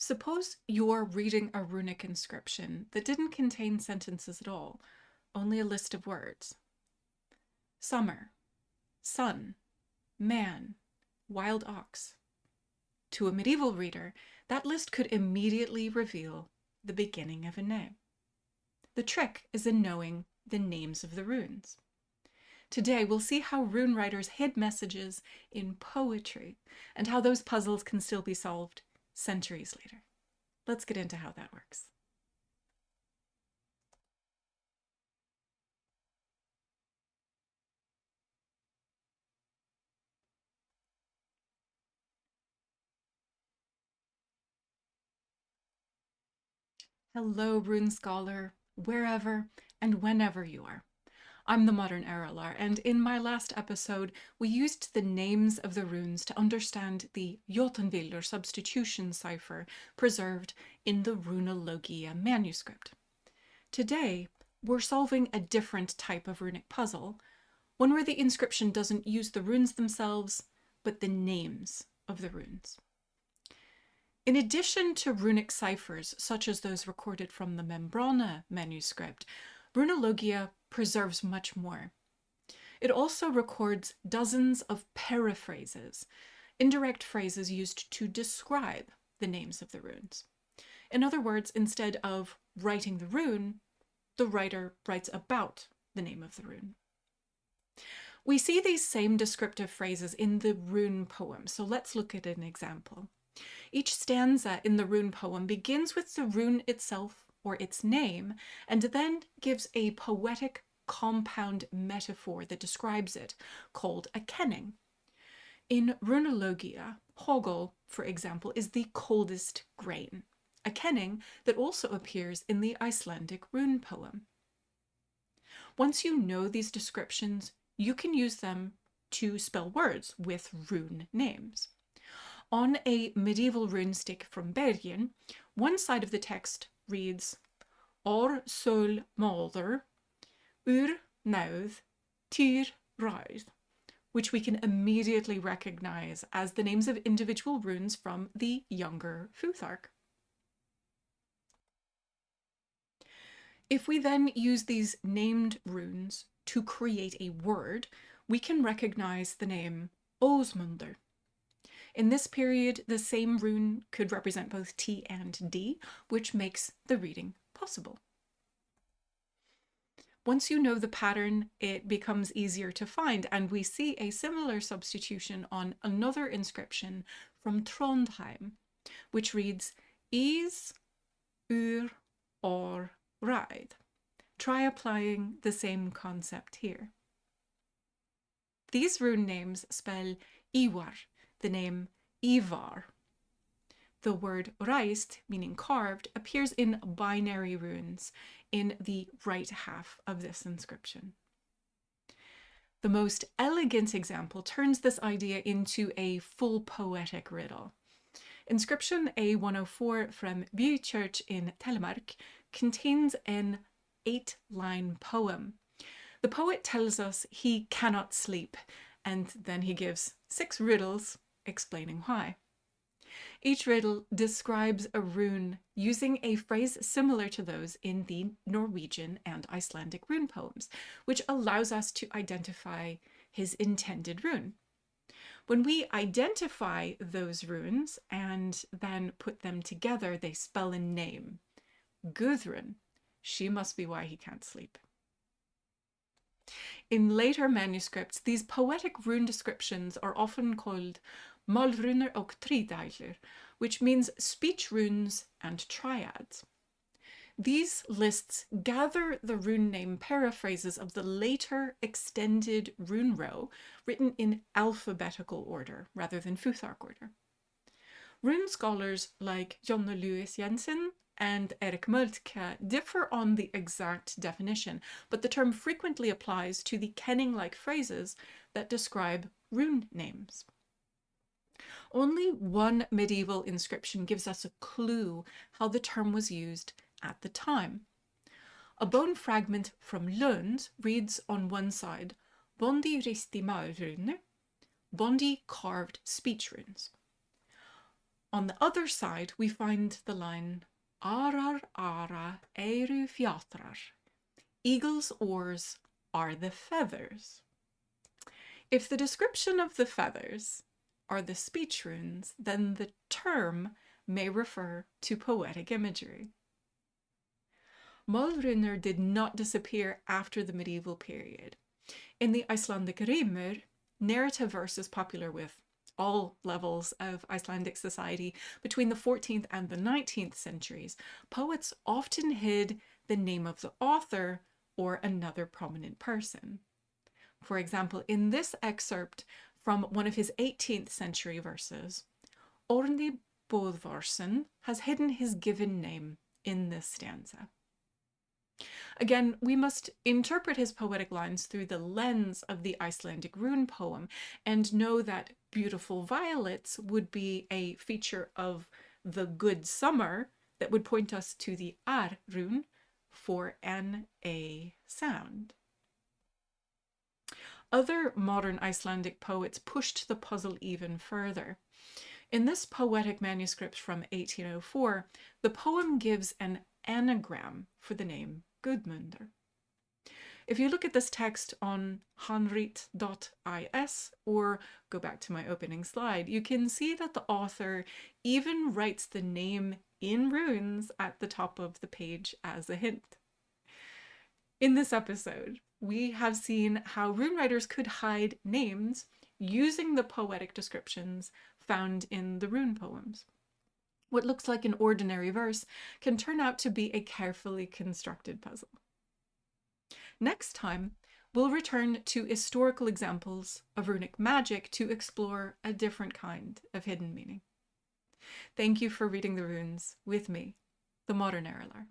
Suppose you're reading a runic inscription that didn't contain sentences at all, only a list of words. Summer, sun, man, wild ox. To a medieval reader, that list could immediately reveal the beginning of a name. The trick is in knowing the names of the runes. Today, we'll see how rune writers hid messages in poetry and how those puzzles can still be solved centuries later. Let's get into how that works. Hello, rune scholar, wherever and whenever you are. I'm the modern Erilar, and in my last episode, we used the names of the runes to understand the Jotunville or substitution cipher preserved in the Runologia manuscript. Today, we're solving a different type of runic puzzle, one where the inscription doesn't use the runes themselves, but the names of the runes. In addition to runic ciphers, such as those recorded from the Málrúnir manuscript, Runologia preserves much more. It also records dozens of periphrases, indirect phrases used to describe the names of the runes. In other words, instead of writing the rune, the writer writes about the name of the rune. We see these same descriptive phrases in the rune poem, so let's look at an example. Each stanza in the rune poem begins with the rune itself or its name, and then gives a poetic compound metaphor that describes it, called a kenning. In Runologia, hogel, for example, is the coldest grain, a kenning that also appears in the Icelandic rune poem. Once you know these descriptions, you can use them to spell words with rune names. On a medieval rune stick from Bergen, one side of the text reads Or sol Málrúnir, ur náð, tyr ráð, which we can immediately recognize as the names of individual runes from the younger Futhark. If we then use these named runes to create a word, we can recognize the name Ásmundr. In this period, the same rune could represent both T and D, which makes the reading possible. Once you know the pattern, it becomes easier to find, and we see a similar substitution on another inscription from Trondheim, which reads Is ur or ride. Try applying the same concept here. These rune names spell Ívarr, the name Ívarr. The word reist, meaning carved, appears in binary runes in the right half of this inscription. The most elegant example turns this idea into a full poetic riddle. Inscription A104 from By Church in Telemark contains an 8-line poem. The poet tells us he cannot sleep, and then he gives 6 riddles explaining why. Each riddle describes a rune using a phrase similar to those in the Norwegian and Icelandic rune poems, which allows us to identify his intended rune. When we identify those runes and then put them together, they spell a name. Guðrún. She must be why he can't sleep. In later manuscripts, these poetic rune descriptions are often called Málrúnir og trídælir, which means speech runes and triads. These lists gather the rune name periphrases of the later extended rune row written in alphabetical order rather than Futhark order. Rune scholars like Jonna Louis Jensen and Erik Moltke differ on the exact definition, but the term frequently applies to the kenning-like phrases that describe rune names. Only one medieval inscription gives us a clue how the term was used at the time. A bone fragment from Lund reads on one side, Bondi risti Málrúnir, Bondi carved speech runes. On the other side, we find the line Arar ara eru fjatrar. Eagle's oars are the feathers. If the description of the feathers are the speech runes, then the term may refer to poetic imagery. Málrúnir did not disappear after the medieval period. In the Icelandic rímur, narrative verse is popular with all levels of Icelandic society between the 14th and the 19th centuries. Poets often hid the name of the author or another prominent person. For example, in this excerpt from one of his 18th century verses, Árni Böðvarsson has hidden his given name in this stanza. Again, we must interpret his poetic lines through the lens of the Icelandic rune poem and know that beautiful violets would be a feature of the good summer that would point us to the ar rune for an A sound. Other modern Icelandic poets pushed the puzzle even further. In this poetic manuscript from 1804, the poem gives an anagram for the name Guðmundr. If you look at this text on hanrit.is or go back to my opening slide, you can see that the author even writes the name in runes at the top of the page as a hint. In this episode, we have seen how rune writers could hide names using the poetic descriptions found in the rune poems. What looks like an ordinary verse can turn out to be a carefully constructed puzzle. Next time, we'll return to historical examples of runic magic to explore a different kind of hidden meaning. Thank you for reading the runes with me, the modern Erilar.